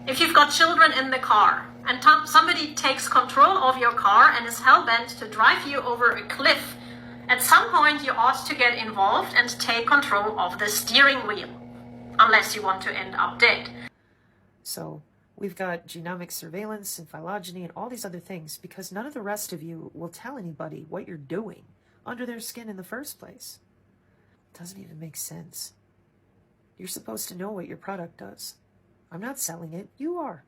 If you've got children in the car and somebody takes control of your car and is hell-bent to drive you over a cliff, at some point you ought to get involved and take control of the steering wheel, unless you want to end up dead. So we've got genomic surveillance and phylogeny and all these other things because none of the rest of you will tell anybody what you're doing under their skin in the first place. It doesn't even make sense. You're supposed to know what your product does. I'm not selling it, you are.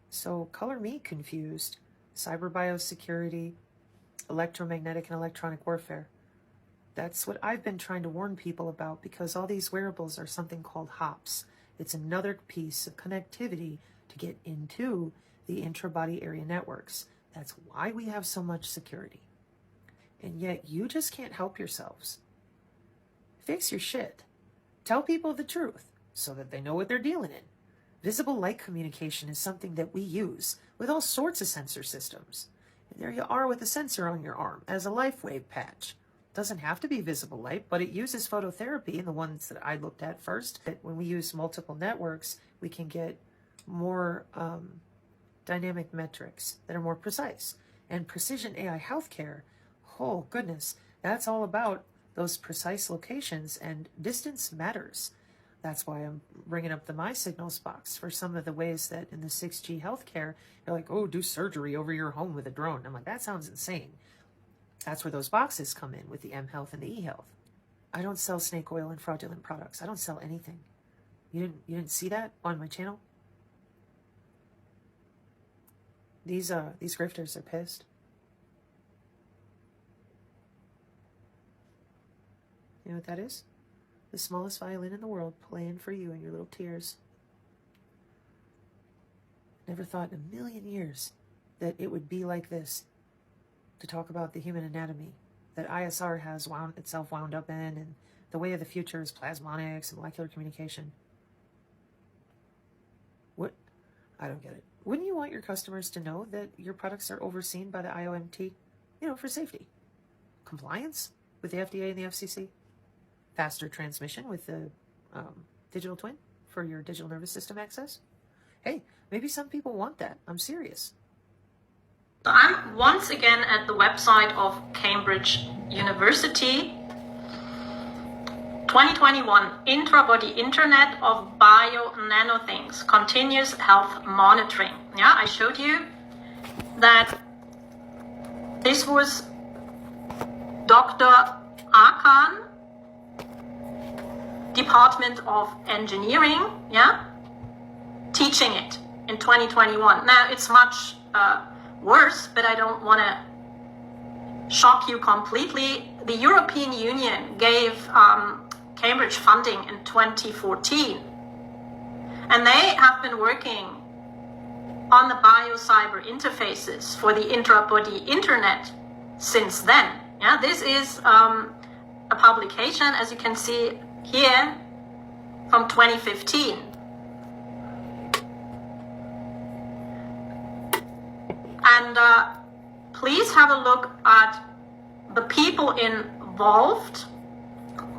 So color me confused. Cyber biosecurity, electromagnetic and electronic warfare. That's what I've been trying to warn people about because all these wearables are something called hops. It's another piece of connectivity to get into the intra-body area networks. That's why we have so much security. And yet you just can't help yourselves. Fix your shit. Tell people the truth so that they know what they're dealing in. Visible light communication is something that we use with all sorts of sensor systems. And there you are with a sensor on your arm as a LifeWave patch. Doesn't have to be visible light, but it uses phototherapy, and the ones that I looked at first. That when we use multiple networks, we can get more dynamic metrics that are more precise. And precision AI healthcare, oh goodness, that's all about those precise locations, and distance matters. That's why I'm bringing up the My Signals box for some of the ways that in the 6G healthcare, you're like, oh, do surgery over your home with a drone. I'm like, that sounds insane. That's where those boxes come in with the mHealth and the eHealth. I don't sell snake oil and fraudulent products. I don't sell anything. You didn't see that on my channel? These grifters are pissed. You know what that is? The smallest violin in the world playing for you and your little tears. Never thought in a million years that it would be like this to talk about the human anatomy that ISR has wound itself up in, and the way of the future is plasmonics and molecular communication. What? I don't get it. Wouldn't you want your customers to know that your products are overseen by the IOMT, for safety? Compliance with the FDA and the FCC? Faster transmission with the digital twin for your digital nervous system access? Hey, maybe some people want that. I'm serious. So I'm once again at the website of Cambridge University. 2021, Intra-Body Internet of Bio-Nanothings, Continuous Health Monitoring. Yeah, I showed you that this was Dr. Akan, Department of Engineering, teaching it in 2021. Now, it's much worse, but I don't want to shock you completely. The European Union gave Cambridge funding in 2014, and they have been working on the bio-cyber interfaces for the intra-body internet since then. Yeah, this is a publication, as you can see here, from 2015. And please have a look at the people involved.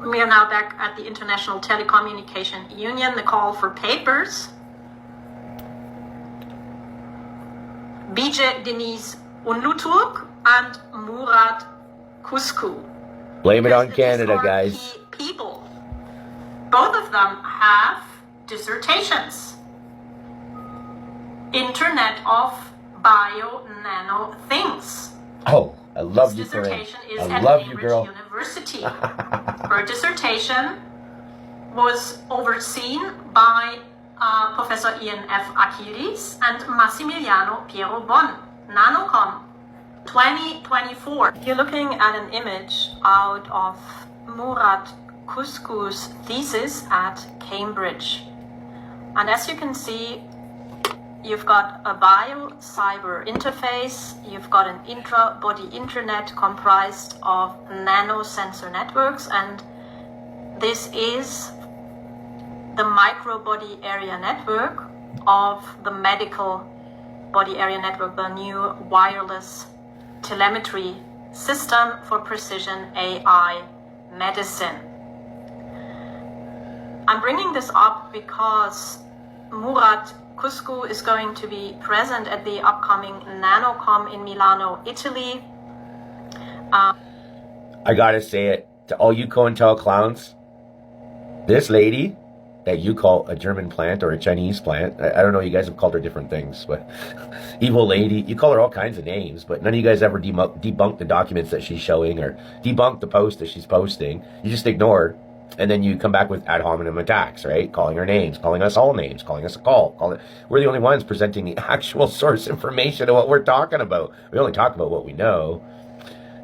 We are now back at the International Telecommunication Union, the call for papers. Bijay Deniz Unluturk and Murat Kusku. Blame it on Canada, guys. Key people. Both of them have dissertations. Internet of Bio-Nano Things. Oh, I love you, Corinne. Dissertation is I at love you, Cambridge girl. University. Her dissertation was overseen by Professor Ian F. Akiris and Massimiliano Piero Bon. Nanocom 2024. You're looking at an image out of Murat Kusku's thesis at Cambridge. And as you can see, you've got a bio-cyber interface, you've got an intra-body internet comprised of nanosensor networks, and this is the micro-body area network of the medical body area network, the new wireless telemetry system for precision AI medicine. I'm bringing this up because Murat Cusco is going to be present at the upcoming NanoCom in Milano, Italy. I gotta say it to all you COINTEL clowns. This lady that you call a German plant or a Chinese plant, I don't know, you guys have called her different things, but evil lady, you call her all kinds of names, but none of you guys ever debunk the documents that she's showing or debunk the post that she's posting. You just ignore, and then you come back with ad hominem attacks, right? Calling her names, calling us all names, calling us a call. We're the only ones presenting the actual source information of what we're talking about. We only talk about what we know.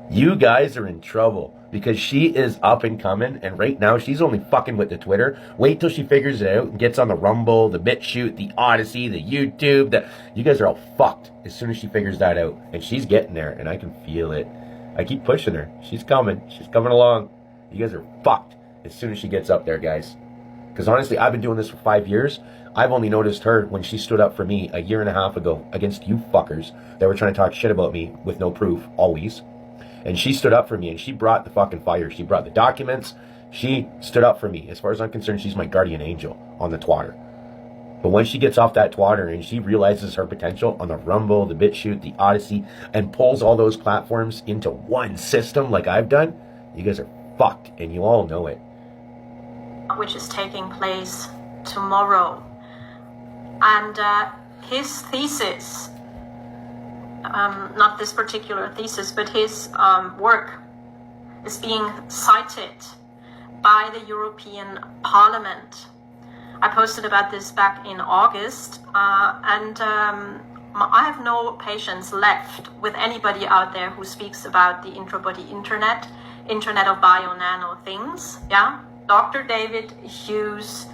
You guys are in trouble because she is up and coming, and right now she's only fucking with the Twitter. Wait till she figures it out and gets on the Rumble, the BitChute, the Odyssey, the YouTube. You guys are all fucked as soon as she figures that out, and she's getting there, and I can feel it. I keep pushing her. She's coming. She's coming along. You guys are fucked as soon as she gets up there, guys. Because honestly, I've been doing this for 5 years. I've only noticed her when she stood up for me a year and a half ago against you fuckers that were trying to talk shit about me with no proof, always. And she stood up for me, and she brought the fucking fire. She brought the documents. She stood up for me. As far as I'm concerned, she's my guardian angel on the twatter. But when she gets off that twatter and she realizes her potential on the Rumble, the BitChute, the Odyssey, and pulls all those platforms into one system like I've done, you guys are fucked, and you all know it. Which is taking place tomorrow. And his thesis, not this particular thesis, but his work is being cited by the European Parliament. I posted about this back in August, and I have no patience left with anybody out there who speaks about the intrabody internet of bio-nano things. Yeah, Dr. David Hughes,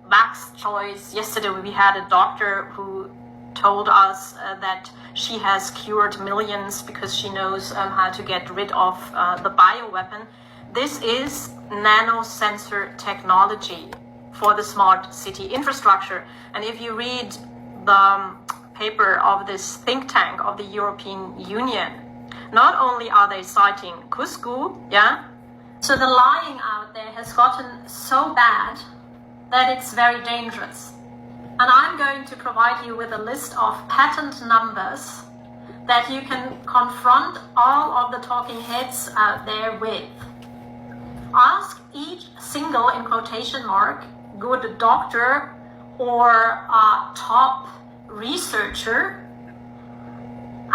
Max Choice. Yesterday we had a doctor who told us that she has cured millions because she knows how to get rid of the bioweapon. This is nanosensor technology for the smart city infrastructure. And if you read the paper of this think tank of the European Union, not only are they citing Cusco, yeah, so the lying out there has gotten so bad that it's very dangerous. And I'm going to provide you with a list of patent numbers that you can confront all of the talking heads out there with. Ask each single, in quotation mark, good doctor or top researcher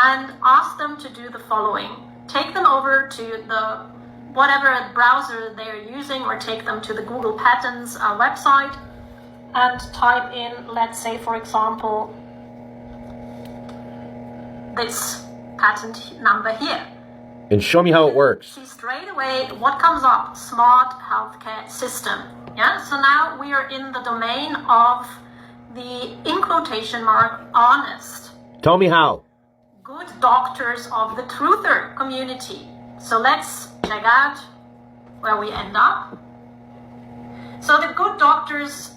and ask them to do the following. Take them over to the whatever browser they're using, or take them to the Google Patents website and type in, let's say, for example, this patent number here. And show me how it works. See straight away what comes up: smart healthcare system. Yeah, so now we are in the domain of the, in quotation mark, honest. Tell me how. Good doctors of the truther community. So let's check out where we end up. So the good doctors,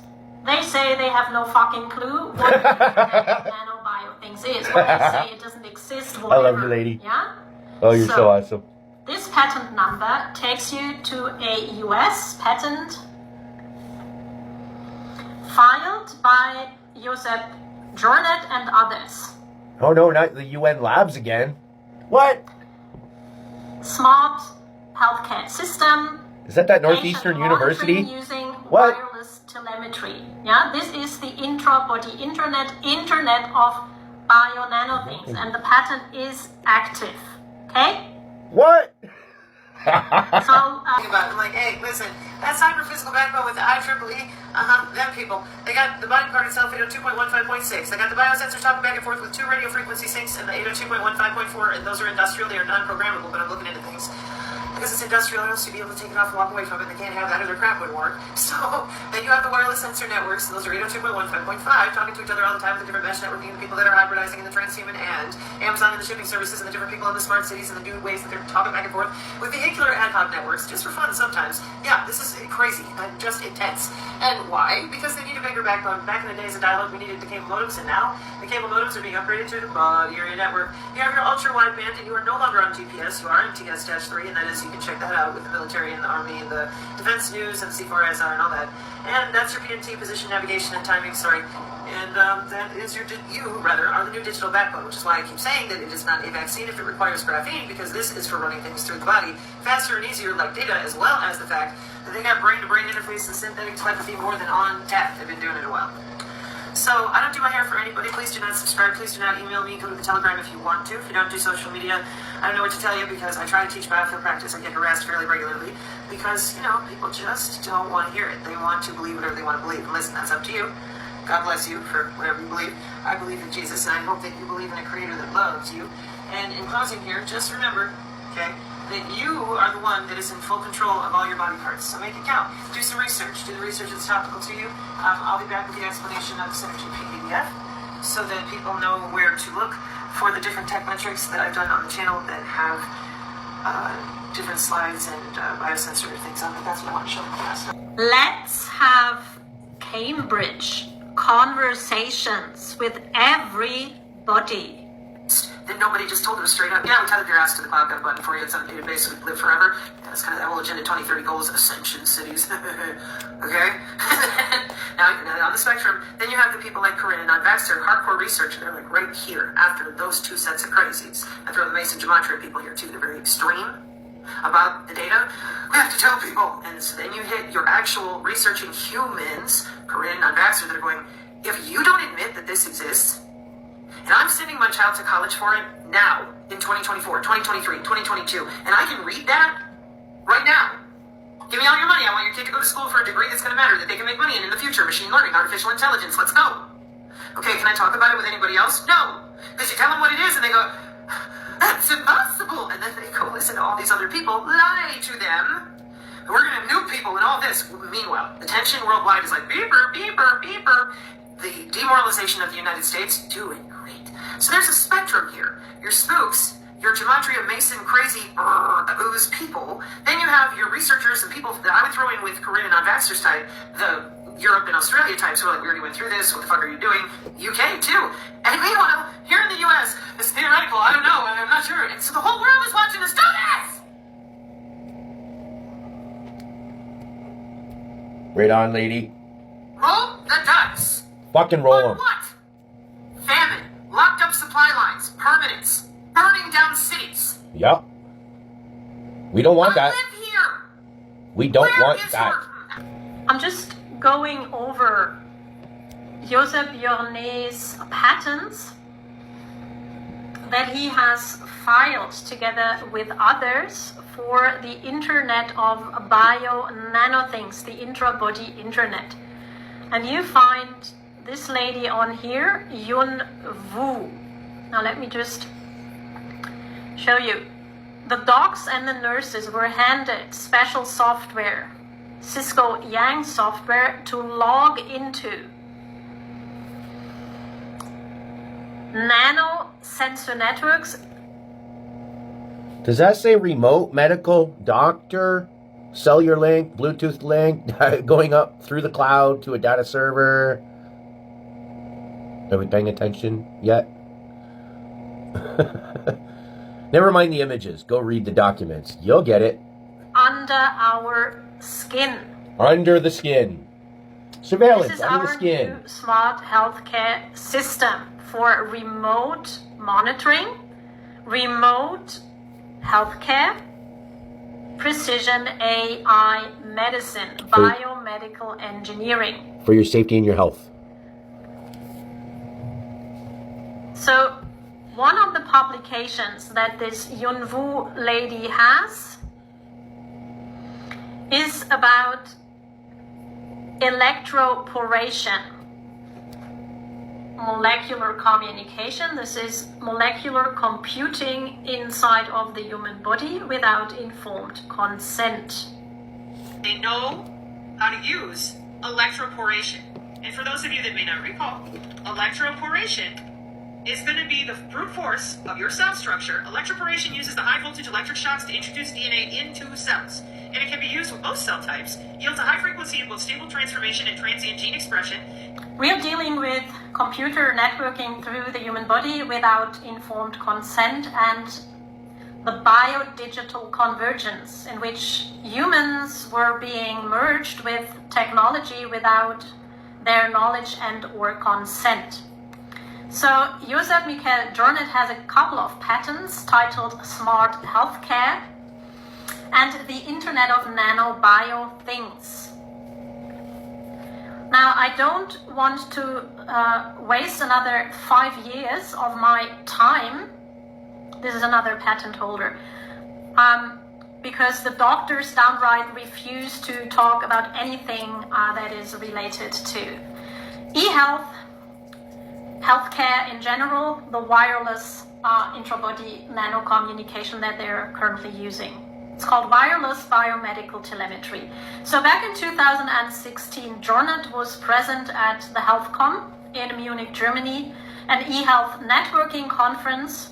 they say they have no fucking clue what nanobio things is. What they say it doesn't exist, whatever. I love you, lady. Yeah? Oh, you're so awesome. This patent number takes you to a US patent filed by Josep Jornet and others. Oh no, not the UN labs again. What? Smart healthcare system. Is that Northeastern University? Using What? wireless telemetry. Yeah, this is the intra-body internet of bio-nano things, and the patent is active. Okay? What? So, I'm like, hey, listen, that cyber-physical backbone with the IEEE, them people, they got the body part itself, 802.15.6. They got the biosensors talking back and forth with 2 radio frequency syncs and the 802.15.4, and those are industrial, they are non-programmable, but I'm looking into things. Because it's industrial, else you'd be able to take it off and walk away from it. They can't have that or their crap wouldn't work. So then you have the wireless sensor networks. Those are 802.15.5, talking to each other all the time with the different mesh networking, the people that are hybridizing in the transhuman, and Amazon and the shipping services, and the different people in the smart cities and the new ways that they're talking back and forth with vehicular ad hoc networks, just for fun sometimes. Yeah, this is crazy, just intense. And why? Because they need a bigger backbone. Back in the days of dial-up, we needed the cable modems, and now the cable modems are being upgraded to the body area network. You have your ultra-wideband, and you are no longer on GPS. You are in TS-3, and that is can check that out with the military and the Army and the Defense News and C4ISR and all that. And that's your PNT, position, navigation, and timing, sorry. And that is you are the new digital backbone, which is why I keep saying that it is not a vaccine if it requires graphene, because this is for running things through the body faster and easier, like data, as well as the fact that they got brain-to-brain interface and synthetic telepathy more than on tap. They've been doing it a while. So I don't do my hair for anybody. Please do not subscribe. Please do not email me. Go to the Telegram if you want to. If you don't do social media, I don't know what to tell you, because I try to teach biofield practice. I get harassed fairly regularly because, people just don't want to hear it. They want to believe whatever they want to believe. And listen, that's up to you. God bless you for whatever you believe. I believe in Jesus, and I hope that you believe in a creator that loves you. And in closing here, just remember, okay, that you are the one that is in full control of all your body parts. So make it count. Do some research. Do the research that's topical to you. I'll be back with the explanation of the Synergy PDF so that people know where to look for the different tech metrics that I've done on the channel that have different slides and biosensor things on it. That's what I want to show you last. Let's have Cambridge conversations with everybody. Then nobody just told them straight up, yeah, we tethered your ass to the cloud, got a button for you, it's on a database, so we live forever. Yeah, that's kind of that whole Agenda 2030 goals, ascension cities. Okay? now, on the spectrum, then you have the people like Corinne and non-vaxxer, hardcore research, and they're like right here, after those two sets of crazies. I throw the Mason Gematria people here too, they're very extreme about the data. We have to tell people, and so then you hit your actual researching humans, Corinne and non-vaxxer, that are going, if you don't admit that this exists, and I'm sending my child to college for it now, in 2024, 2023, 2022, and I can read that right now. Give me all your money. I want your kid to go to school for a degree that's going to matter, that they can make money in the future. Machine learning, artificial intelligence, let's go. Okay, can I talk about it with anybody else? No. Because you tell them what it is, and they go, that's impossible. And then they go listen to all these other people, lie to them. And we're going to nuke people and all this. Meanwhile, the tension worldwide is like, beeper, beeper, beeper. The demoralization of the United States, doing great. So there's a spectrum here. Your spooks, your Gematria Mason crazy ooze people. Then you have your researchers and people that I would throw in with Corinne and non-vaxxers type, the Europe and Australia types who are like, we already went through this, what the fuck are you doing? UK too. And meanwhile, here in the US, it's theoretical, I don't know, I'm not sure. And so the whole world is watching us do this! Right on, lady. Roll the dice. Fucking roll them. What? Famine, locked up supply lines, permanence, burning down cities. Yep. We don't want that. Live here. We don't Where want is that. I'm just going over Josep Jorné's patents that he has filed together with others for the Internet of Bio Nanothings, the intra-body internet. And you find this lady on here, Yun Wu. Now let me just show you. The docs and the nurses were handed special software, Cisco Yang software, to log into nano sensor networks. Does that say remote medical doctor, cellular link, Bluetooth link, going up through the cloud to a data server? Are we paying attention yet? Never mind the images. Go read the documents. You'll get it. Under our skin. Under the skin. Surveillance This is under the our skin. new smart healthcare system for remote monitoring, remote healthcare, precision AI medicine, biomedical engineering. For your safety and your health. So one of the publications that this Yun Wu lady has is about electroporation, molecular communication. This is molecular computing inside of the human body without informed consent. They know how to use electroporation. And for those of you that may not recall, electroporation is going to be the brute force of your cell structure. Electroporation uses the high voltage electric shocks to introduce DNA into cells. And it can be used with both cell types, yields a high frequency of both stable transformation and transient gene expression. We are dealing with computer networking through the human body without informed consent, and the biodigital convergence, in which humans were being merged with technology without their knowledge and or consent. So Josep Michael Jornet has a couple of patents titled Smart Healthcare and the Internet of Nano-Bio Things. Now, I don't want to waste another 5 years of my time. This is another patent holder. Because the doctors downright refuse to talk about anything that is related to e-health, healthcare in general, the wireless intra-body nano-communication that they're currently using. It's called wireless biomedical telemetry. So back in 2016, Jornet was present at the HealthCom in Munich, Germany, an e-health networking conference,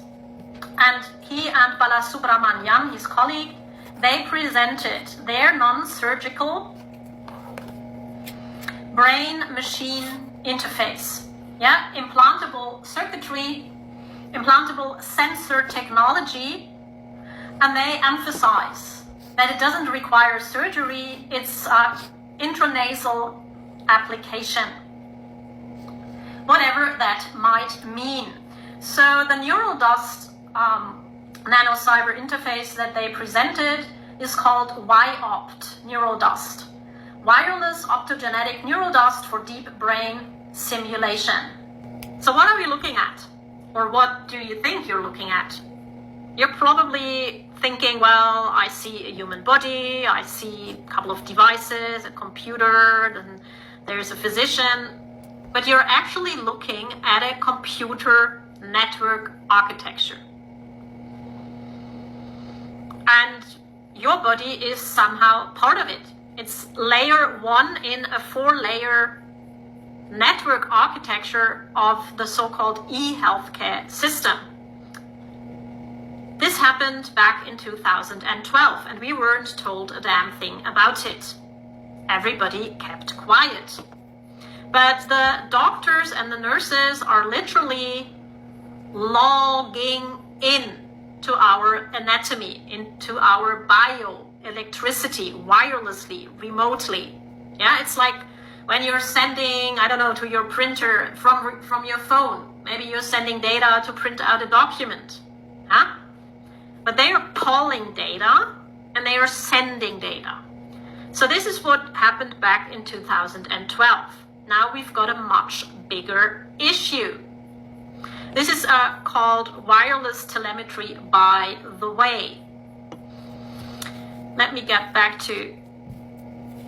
and he and Balasubramanian, his colleague, they presented their non-surgical brain-machine interface. Yeah, implantable circuitry, implantable sensor technology, and they emphasize that it doesn't require surgery, it's intranasal application, whatever that might mean. So the neural dust nanocyber interface that they presented is called YOPT, neural dust. Wireless optogenetic neural dust for deep brain simulation. So what are we looking at? Or what do you think you're looking at? You're probably thinking, well, I see a human body, I see a couple of devices, a computer, then there's a physician, but you're actually looking at a computer network architecture. And your body is somehow part of it. It's layer 1 in a 4-layer network architecture of the so-called e-healthcare system. This happened back in 2012, and we weren't told a damn thing about it. Everybody kept quiet. But the doctors and the nurses are literally logging in to our anatomy, into our bioelectricity, wirelessly, remotely. Yeah, it's like when you're sending, I don't know, to your printer from your phone. Maybe you're sending data to print out a document. Huh? But they are pulling data and they are sending data. So this is what happened back in 2012. Now we've got a much bigger issue. This is called wireless telemetry, by the way. Let me get back to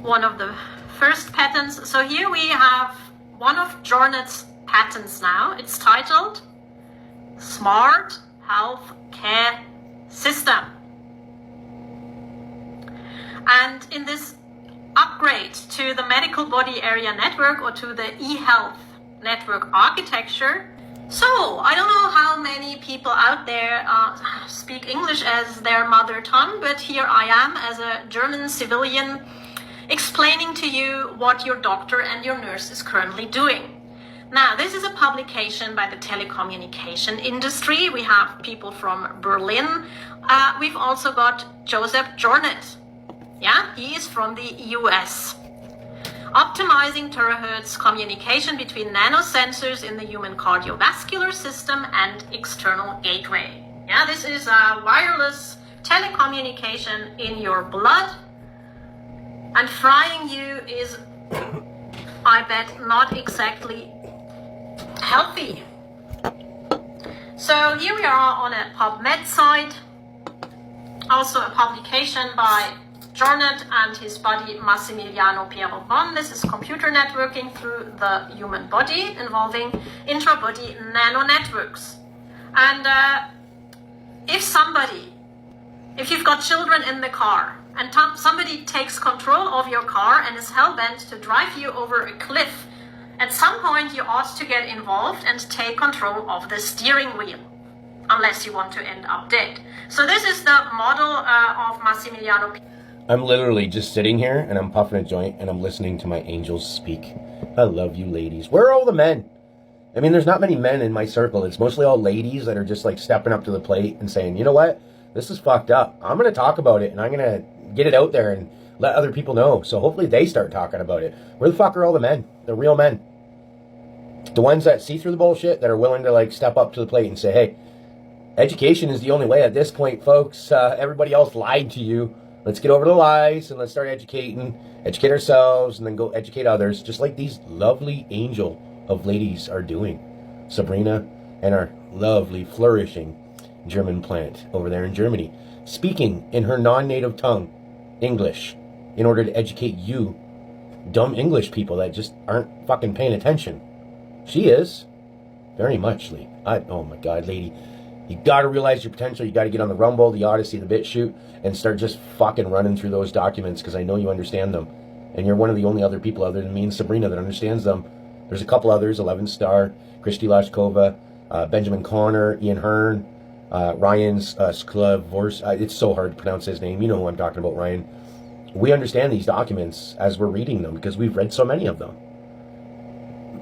one of the first patents. So here we have one of Jornet's patents now. It's titled Smart Healthcare System. And in this upgrade to the medical body area network, or to the e-health network architecture, so I don't know how many people out there speak English as their mother tongue, but here I am as a German civilian explaining to you what your doctor and your nurse is currently doing. Now, this is a publication by the telecommunication industry. We have people from Berlin. We've also got Josep Jornet. Yeah, he is from the US. Optimizing terahertz communication between nanosensors in the human cardiovascular system and external gateway. Yeah, this is a wireless telecommunication in your blood. And frying you is, I bet, not exactly healthy. So here we are on a PubMed site, also a publication by Jornet and his buddy Massimiliano Pierobon. This is computer networking through the human body, involving intra-body nano networks. And if you've got children in the car, and somebody takes control of your car and is hell-bent to drive you over a cliff, at some point you ought to get involved and take control of the steering wheel, unless you want to end up dead. So this is the model of Massimiliano. I'm literally just sitting here and I'm puffing a joint and I'm listening to my angels speak. I love you ladies. Where are all the men? I mean, there's not many men in my circle. It's mostly all ladies that are just like stepping up to the plate and saying, you know what? This is fucked up. I'm going to talk about it, and I'm going to get it out there and let other people know. So hopefully they start talking about it. Where the fuck are all the men? The real men. The ones that see through the bullshit, that are willing to like step up to the plate and say, hey, education is the only way at this point, folks. Everybody else lied to you. Let's get over the lies and let's start educate ourselves, and then go educate others, just like these lovely angel of ladies are doing. Sabrina and our lovely, flourishing German plant over there in Germany, speaking in her non-native tongue, English, in order to educate you dumb English people that just aren't fucking paying attention. She is. Very much, Lee. Oh my God, lady. You gotta realize your potential. You gotta get on the Rumble, the Odyssey, the BitChute, and start just fucking running through those documents, because I know you understand them. And you're one of the only other people other than me and Sabrina that understands them. There's a couple others, 11 Star, Christy Lashkova, Benjamin Connor, Ian Hearn, Ryan's Sklavors. It's so hard to pronounce his name. You know who I'm talking about, Ryan. We understand these documents as we're reading them because we've read so many of them.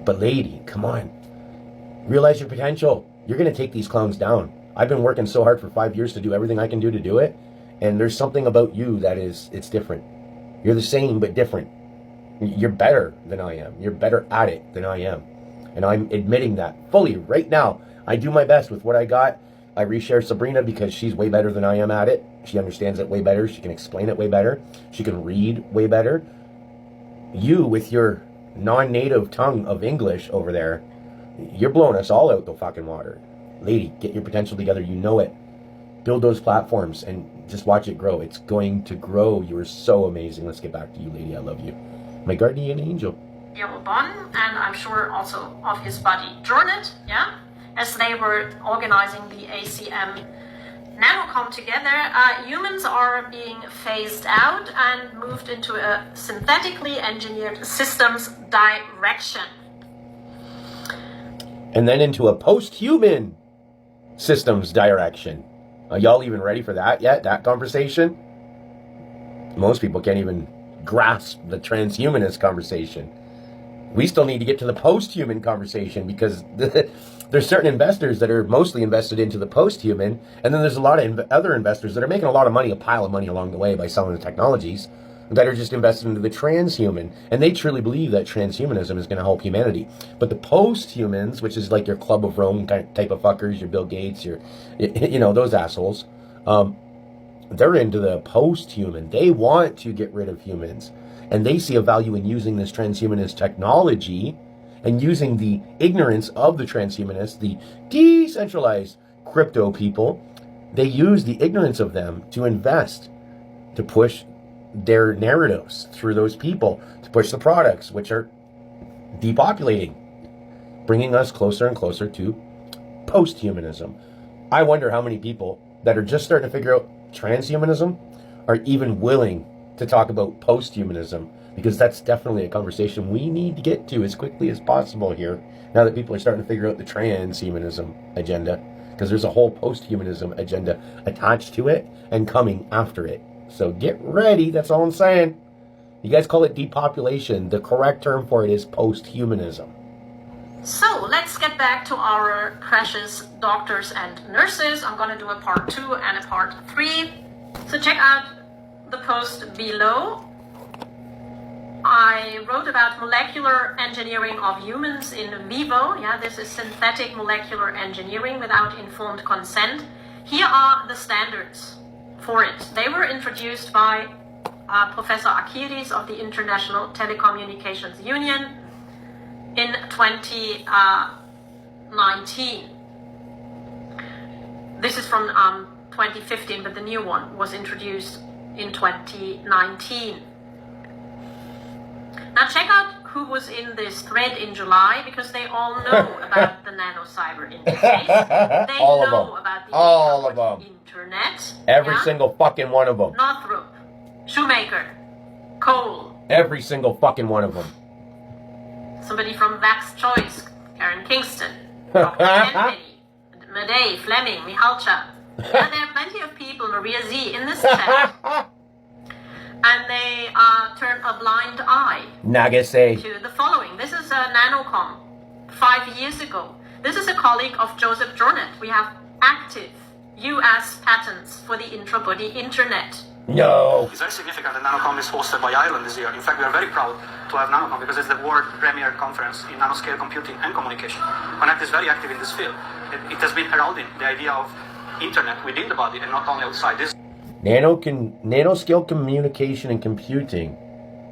But lady, come on. Realize your potential. You're going to take these clowns down. I've been working so hard for 5 years to do everything I can do to do it. And there's something about you that it's different. You're the same, but different. You're better than I am. You're better at it than I am. And I'm admitting that fully right now. I do my best with what I got. I reshare Sabrina because she's way better than I am at it. She understands it way better. She can explain it way better. She can read way better. You, with your non-native tongue of English over there, you're blowing us all out the fucking water. Lady, get your potential together. You know it. Build those platforms and just watch it grow. It's going to grow. You are so amazing. Let's get back to you, lady. I love you. My guardian angel. Bon, and I'm sure also of his buddy Jornet, yeah, as they were organizing the ACM nanocom together. Humans are being phased out and moved into a synthetically engineered systems direction. And then into a post-human systems direction. Are y'all even ready for that yet? That conversation? Most people can't even grasp the transhumanist conversation. We still need to get to the post-human conversation, because there's certain investors that are mostly invested into the post-human, and then there's a lot of other investors that are making a lot of money, a pile of money along the way by selling the technologies, that are just invested into the transhuman, and they truly believe that transhumanism is going to help humanity. But the post-humans, which is like your Club of Rome type of fuckers, your Bill Gates, your, you know, those assholes, they're into the post-human. They want to get rid of humans. And they see a value in using this transhumanist technology and using the ignorance of the transhumanists, the decentralized crypto people. They use the ignorance of them to invest, to push their narratives through those people, to push the products, which are depopulating, bringing us closer and closer to post-humanism. I wonder how many people that are just starting to figure out transhumanism are even willing to talk about post-humanism, because that's definitely a conversation we need to get to as quickly as possible here, now that people are starting to figure out the transhumanism agenda, because there's a whole post-humanism agenda attached to it and coming after it. So get ready, that's all I'm saying. You guys call it depopulation. The correct term for it is post-humanism. So let's get back to our precious doctors and nurses. I'm going to do a part 2 and a part 3. So check out the post below. I wrote about molecular engineering of humans in vivo. Yeah, this is synthetic molecular engineering without informed consent. Here are the standards for it. They were introduced by Professor Akiris of the International Telecommunications Union in 2019. This is from 2015, but the new one was introduced in 2019. Now check out who was in this thread in July, because they all know about the nano-cyber interface. They all know about the all of them. internet. Every single fucking one of them. Northrop, Shoemaker, Cole. Every single fucking one of them. Somebody from Vax Choice, Karen Kingston, Dr. Kennedy, Madej, Fleming, Mihalcha. Yeah, there are plenty of people, Maria Z, in this chat. And they turn a blind eye Nagase. to the following. This is a nanocom 5 years ago. This is a colleague of Joseph Jornet. We have active US patents for the intra-body internet. No. It's very significant that NanoCom is hosted by Ireland this year. In fact, we are very proud to have NanoCom because it's the world premier conference in nanoscale computing and communication. Connect is very active in this field. It has been heralding the idea of internet within the body and not only outside. This Nanoscale communication and computing.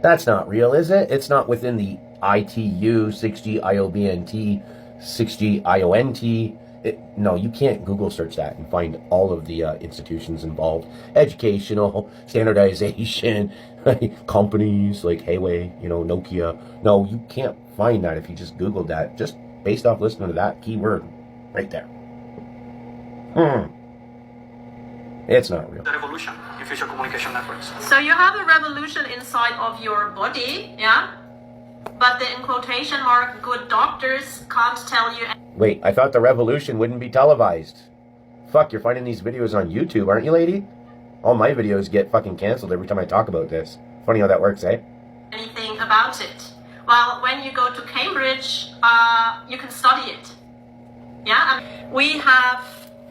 That's not real, is it? It's not within the ITU, 6G IOBNT, 6G IONT. No, you can't Google search that and find all of the institutions involved. Educational, standardization, companies like Huawei, Nokia. No, you can't find that if you just Googled that, just based off listening to that keyword right there. It's not real. The revolution in future communication networks. So you have a revolution inside of your body, yeah? But the, in quotation mark, good doctors can't tell you. Wait, I thought the revolution wouldn't be televised. Fuck, you're finding these videos on YouTube, aren't you, lady? All my videos get fucking canceled every time I talk about this. Funny how that works, eh? Anything about it. Well, when you go to Cambridge, you can study it. Yeah, we have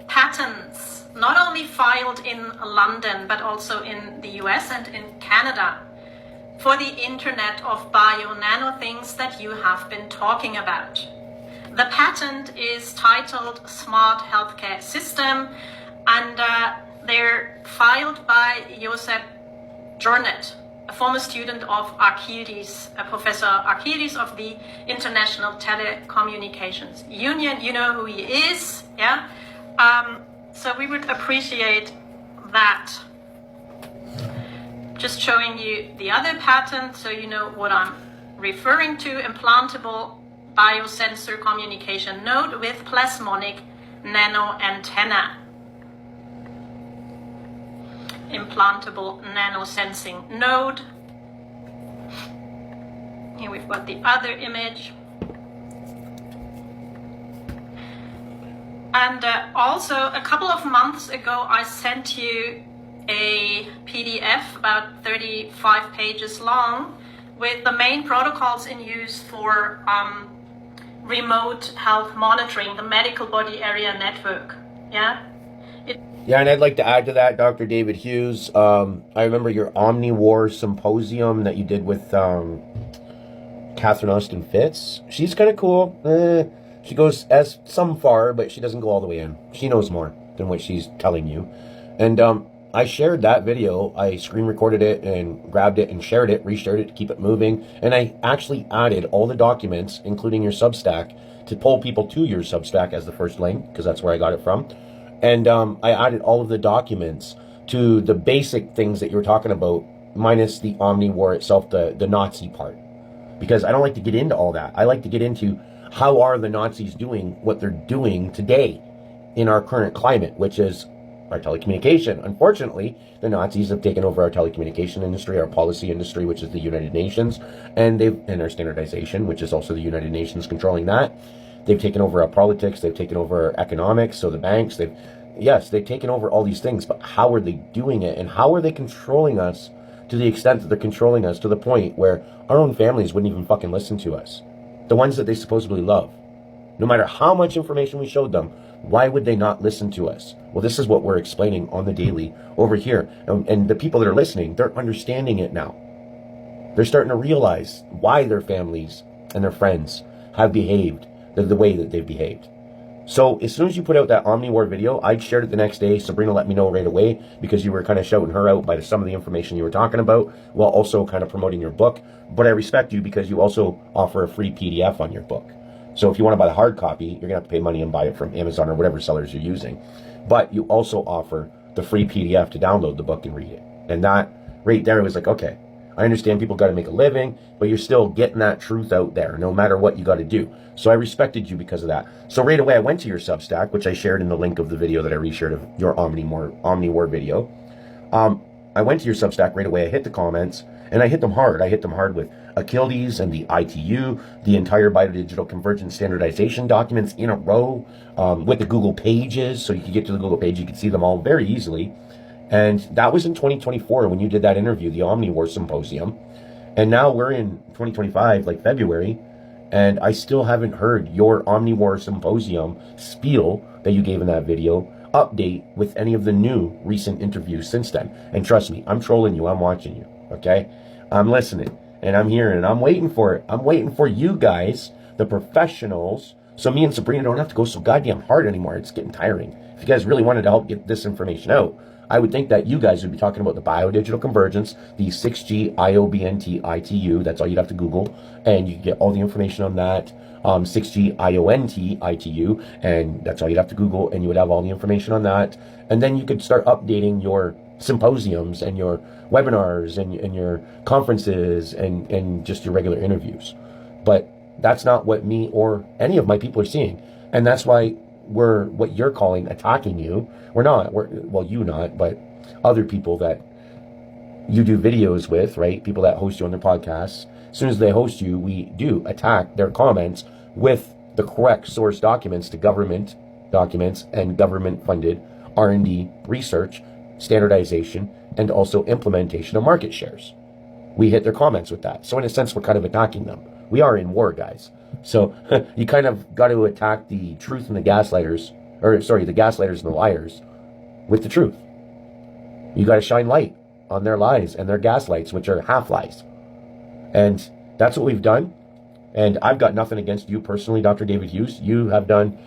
patents, not only filed in London, but also in the US and in Canada, for the Internet of Bio-Nano things that you have been talking about. The patent is titled Smart Healthcare System, and they're filed by Josep Jornet, a former student of Archimedes, Professor Archimedes of the International Telecommunications Union. You know who he is, yeah? So we would appreciate that. Just showing you the other patent so you know what I'm referring to. Implantable biosensor communication node with plasmonic nano antenna. Implantable nano sensing node. Here we've got the other image. And also a couple of months ago I sent you a PDF about 35 pages long with the main protocols in use for remote health monitoring, the medical body area network. Yeah. Yeah, and I'd like to add to that, Dr. David Hughes. I remember your OmniWar symposium that you did with Catherine Austin Fitz. She's kind of cool. She goes as some far, but she doesn't go all the way in. She knows more than what she's telling you. And I shared that video. I screen recorded it and grabbed it and shared it, reshared it to keep it moving. And I actually added all the documents, including your Substack, to pull people to your Substack as the first link, because that's where I got it from. And I added all of the documents to the basic things that you were talking about, minus the OmniWar itself, the Nazi part. Because I don't like to get into all that. I like to get into how are the Nazis doing what they're doing today in our current climate, which is our telecommunication. Unfortunately, the Nazis have taken over our telecommunication industry, our policy industry, which is the United Nations, and our standardization, which is also the United Nations controlling that. They've taken over our politics, they've taken over our economics, so the banks, they've taken over all these things, but how are they doing it? And how are they controlling us to the extent that they're controlling us to the point where our own families wouldn't even fucking listen to us? The ones that they supposedly love. No matter how much information we showed them, why would they not listen to us? Well, this is what we're explaining on the daily over here. And the people that are listening, they're understanding it now. They're starting to realize why their families and their friends have behaved the way that they've behaved. So as soon as you put out that OmniWar video, I shared it the next day. Sabrina let me know right away because you were kind of shouting her out by some of the information you were talking about while also kind of promoting your book. But I respect you because you also offer a free PDF on your book. So if you want to buy the hard copy, you're going to have to pay money and buy it from Amazon or whatever sellers you're using. But you also offer the free PDF to download the book and read it. And that right there was like, okay, I understand people got to make a living, but you're still getting that truth out there no matter what you got to do. So I respected you because of that. So right away I went to your Substack, which I shared in the link of the video that I reshared of your OmniWar video. I went to your Substack right away. I hit the comments and I hit them hard. I hit them hard with Achilles and the ITU, the entire Biodigital Convergence Standardization documents in a row with the Google pages. So you could get to the Google page, you could see them all very easily. And that was in 2024 when you did that interview, the OmniWar Symposium. And now we're in 2025, like February, and I still haven't heard your OmniWar Symposium spiel that you gave in that video update with any of the new recent interviews since then. And trust me, I'm trolling you. I'm watching you. Okay? I'm listening and I'm hearing and I'm waiting for it. I'm waiting for you guys, the professionals, so me and Sabrina don't have to go so goddamn hard anymore. It's getting tiring. If you guys really wanted to help get this information out, I would think that you guys would be talking about the biodigital convergence, the 6G IOBNT ITU. That's all you'd have to Google, and you can get all the information on that. 6G IONT ITU, and that's all you'd have to Google, and you would have all the information on that. And then you could start updating your symposiums and your webinars and your conferences and just your regular interviews. But that's not what me or any of my people are seeing. And that's why we're, what you're calling attacking you. We're not. Well, you not, but other people that you do videos with, right? People that host you on their podcasts. As soon as they host you, we do attack their comments with the correct source documents to government documents and government-funded R&D research, standardization, and also implementation of market shares. We hit their comments with that. So in a sense, we're kind of attacking them. We are in war, guys. So you kind of got to attack the truth and the gaslighters, or sorry, the gaslighters and the liars with the truth. You got to shine light on their lies and their gaslights, which are half lies. And that's what we've done. And I've got nothing against you personally, Dr. David Hughes. You have done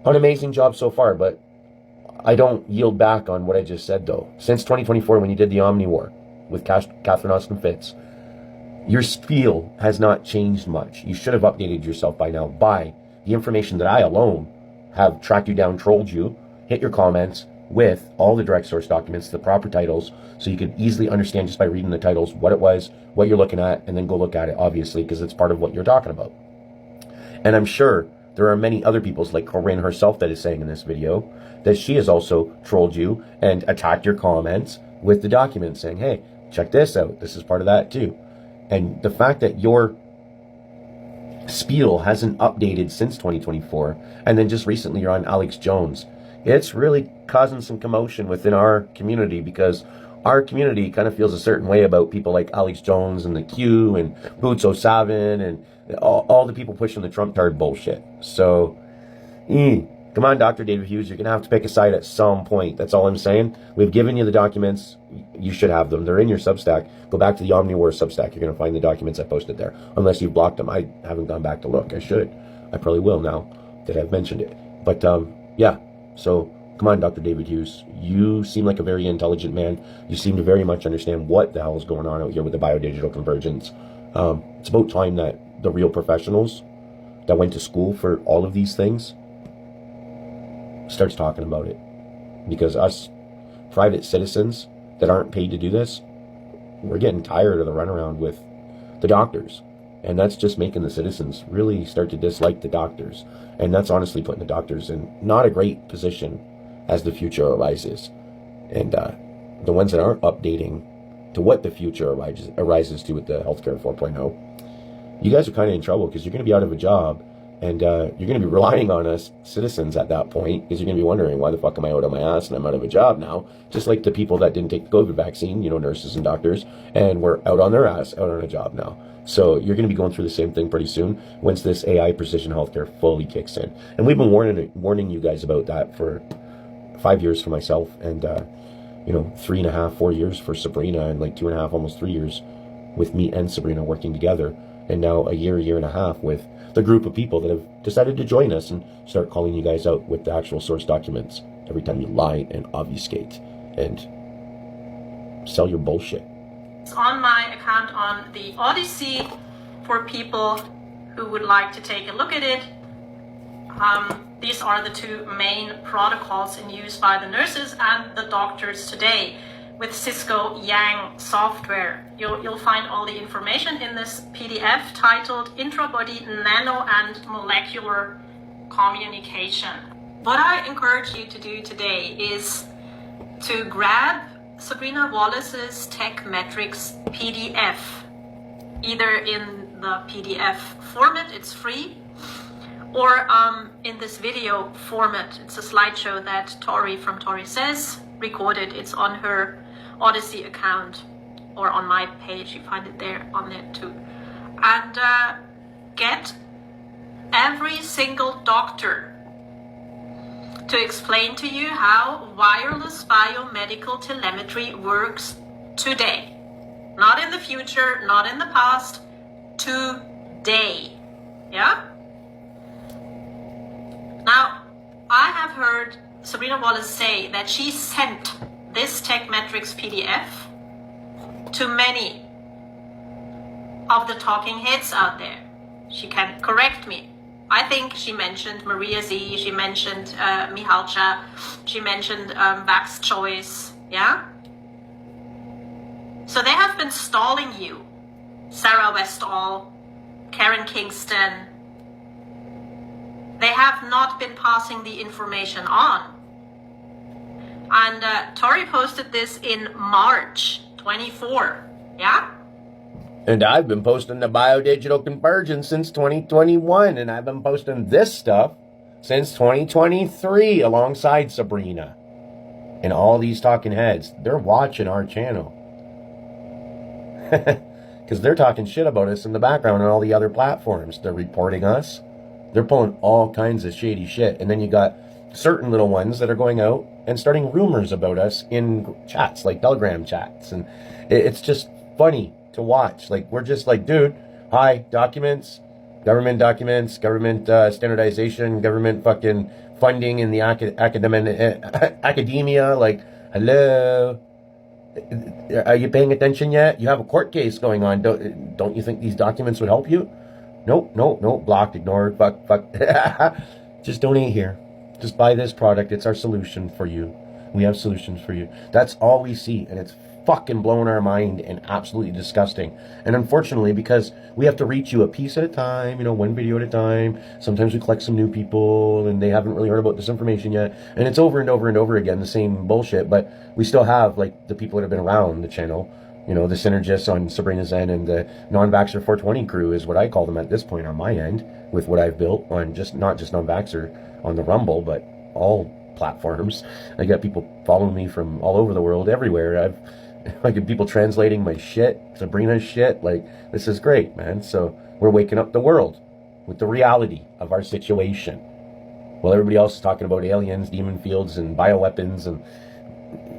an amazing job so far, but I don't yield back on what I just said, though. Since 2024, when you did the Omni War with Catherine Austin Fitts, your spiel has not changed much. You should have updated yourself by now by the information that I alone have tracked you down, trolled you, hit your comments with all the direct source documents, the proper titles, so you could easily understand just by reading the titles what it was, what you're looking at, and then go look at it, obviously, because it's part of what you're talking about. And I'm sure there are many other people, like Corinne herself, that is saying in this video that she has also trolled you and attacked your comments with the documents saying, hey, check this out. This is part of that too. And the fact that your spiel hasn't updated since 2024, and then just recently you're on Alex Jones, it's really causing some commotion within our community, because our community kind of feels a certain way about people like Alex Jones and the Q and Boots O'Savin and all the people pushing the Trump card bullshit. So, come on, Dr. David Hughes, you're going to have to pick a side at some point. That's all I'm saying. We've given you the documents. You should have them. They're in your Substack. Go back to the Omniwar Substack. You're going to find the documents I posted there, unless you've blocked them. I haven't gone back to look. I should. I probably will now that I've mentioned it. But, yeah. So, come on, Dr. David Hughes. You seem like a very intelligent man. You seem to very much understand what the hell is going on out here with the biodigital convergence. It's about time that the real professionals that went to school for all of these things starts talking about it. Because us private citizens that aren't paid to do this, we're getting tired of the runaround with the doctors. And that's just making the citizens really start to dislike the doctors. And that's honestly putting the doctors in not a great position as the future arises. And the ones that aren't updating to what the future arises to with the Healthcare 4.0, you guys are kind of in trouble, because you're going to be out of a job. And you're going to be relying on us citizens at that point, because you're going to be wondering, why the fuck am I out on my ass and I'm out of a job now? Just like the people that didn't take the COVID vaccine, you know, nurses and doctors, and were out on their ass, out on a job now. So you're going to be going through the same thing pretty soon once this AI precision healthcare fully kicks in. And we've been warning you guys about that for 5 years for myself, and 3.5, 4 years for Sabrina, and like 2.5, almost 3 years with me and Sabrina working together. And now a year and a half with the group of people that have decided to join us and start calling you guys out with the actual source documents every time you lie and obfuscate and sell your bullshit. It's on my account on the Odyssey for people who would like to take a look at it. These are the two main protocols in use by the nurses and the doctors today with Cisco Yang software. You'll find all the information in this PDF titled Intrabody Nano and Molecular Communication. What I encourage you to do today is to grab Sabrina Wallace's Tech Metrics PDF, either in the PDF format, it's free, or in this video format. It's a slideshow that Tori from Tori Says recorded. It's on her Odyssey account or on my page. You find it there on it too. And get every single doctor to explain to you how wireless biomedical telemetry works today. Not in the future, not in the past, today. Yeah? Now, I have heard Sabrina Wallace say that she sent this TechMetrics PDF to many of the talking heads out there. She can correct me. I think she mentioned Maria Z, she mentioned Mihalcha, she mentioned Vax Choice, yeah? So they have been stalling you. Sarah Westall, Karen Kingston. They have not been passing the information on. And Tori posted this in March 24, yeah? And I've been posting the biodigital convergence since 2021, and I've been posting this stuff since 2023 alongside Sabrina. And all these talking heads, they're watching our channel. Because they're talking shit about us in the background on all the other platforms. They're reporting us. They're pulling all kinds of shady shit. And then you got certain little ones that are going out and starting rumors about us in chats, like Telegram chats. And it's just funny to watch. Like, we're just like, dude, hi, government standardization, government fucking funding in the academia. Like, hello, are you paying attention yet? You have a court case going on. Don't you think these documents would help you? Nope, blocked, ignored, fuck. Just donate here. Just buy this product. It's our solution for you. We have solutions for you. That's all we see, and it's fucking blowing our mind and absolutely disgusting. And unfortunately, because we have to reach you a piece at a time, one video at a time, sometimes we collect some new people and they haven't really heard about this information yet, and it's over and over and over again, the same bullshit. But we still have, like, the people that have been around the channel, the synergists on Sabrina's end, and the non-vaxxer 420 crew is what I call them at this point on my end, with what I've built on not just non-vaxxer on the Rumble, but all platforms. I got people following me from all over the world, everywhere. I get people translating my shit, Sabrina's shit. Like, this is great, man. So we're waking up the world with the reality of our situation. While everybody else is talking about aliens, demon fields, and bioweapons. And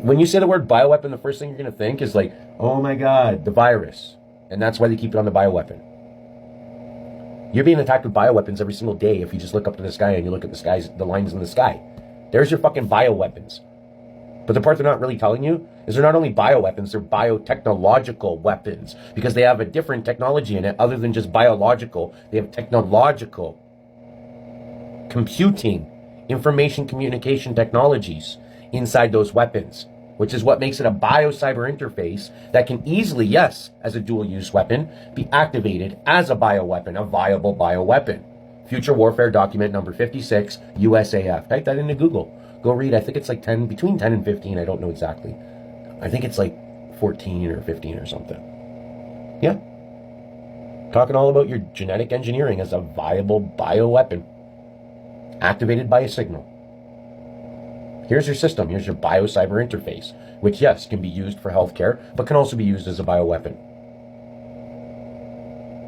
when you say the word bioweapon, the first thing you're going to think is like, oh my God, the virus. And that's why they keep it on the bioweapon. You're being attacked with bioweapons every single day if you just look up to the sky and you look at the lines in the sky. There's your fucking bioweapons. But the part they're not really telling you is they're not only bioweapons, they're biotechnological weapons, because they have a different technology in it other than just biological. They have technological, computing, information communication technologies inside those weapons, which is what makes it a bio-cyber interface that can easily, yes, as a dual-use weapon, be activated as a bioweapon, a viable bioweapon. Future Warfare Document number 56, USAF. Type that into Google. Go read. I think it's like between 10 and 15. I don't know exactly. I think it's like 14 or 15 or something. Yeah. Talking all about your genetic engineering as a viable bioweapon activated by a signal. Here's your system. Here's your bio-cyber interface, which, yes, can be used for healthcare, but can also be used as a bioweapon.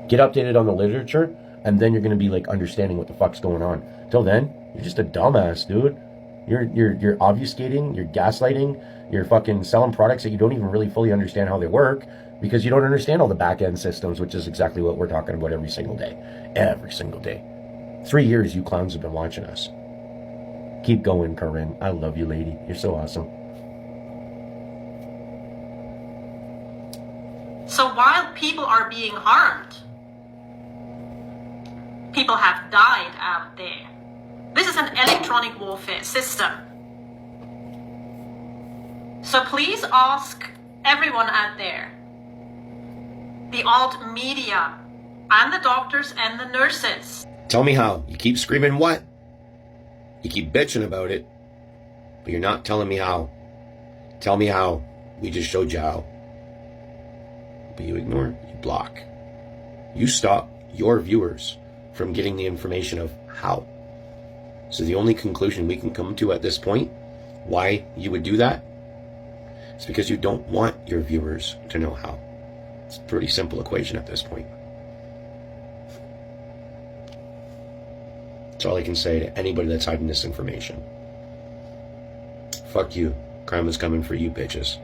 Get updated on the literature, and then you're going to be like understanding what the fuck's going on. Till then, you're just a dumbass, dude. You're obfuscating, you're gaslighting, you're fucking selling products that you don't even really fully understand how they work, because you don't understand all the back-end systems, which is exactly what we're talking about every single day. Every single day. 3 years you clowns have been watching us. Keep going, Corinne. I love you, lady. You're so awesome. So while people are being harmed, people have died out there. This is an electronic warfare system. So please ask everyone out there, the alt media, and the doctors and the nurses. Tell me how. You keep screaming what? You keep bitching about it, but you're not telling me how. Tell me how. We just showed you how. But you ignore, you block. You stop your viewers from getting the information of how. So the only conclusion we can come to at this point, why you would do that, is because you don't want your viewers to know how. It's a pretty simple equation at this point. That's all I can say to anybody that's hiding this information. fuck you. Karma's coming for you, bitches.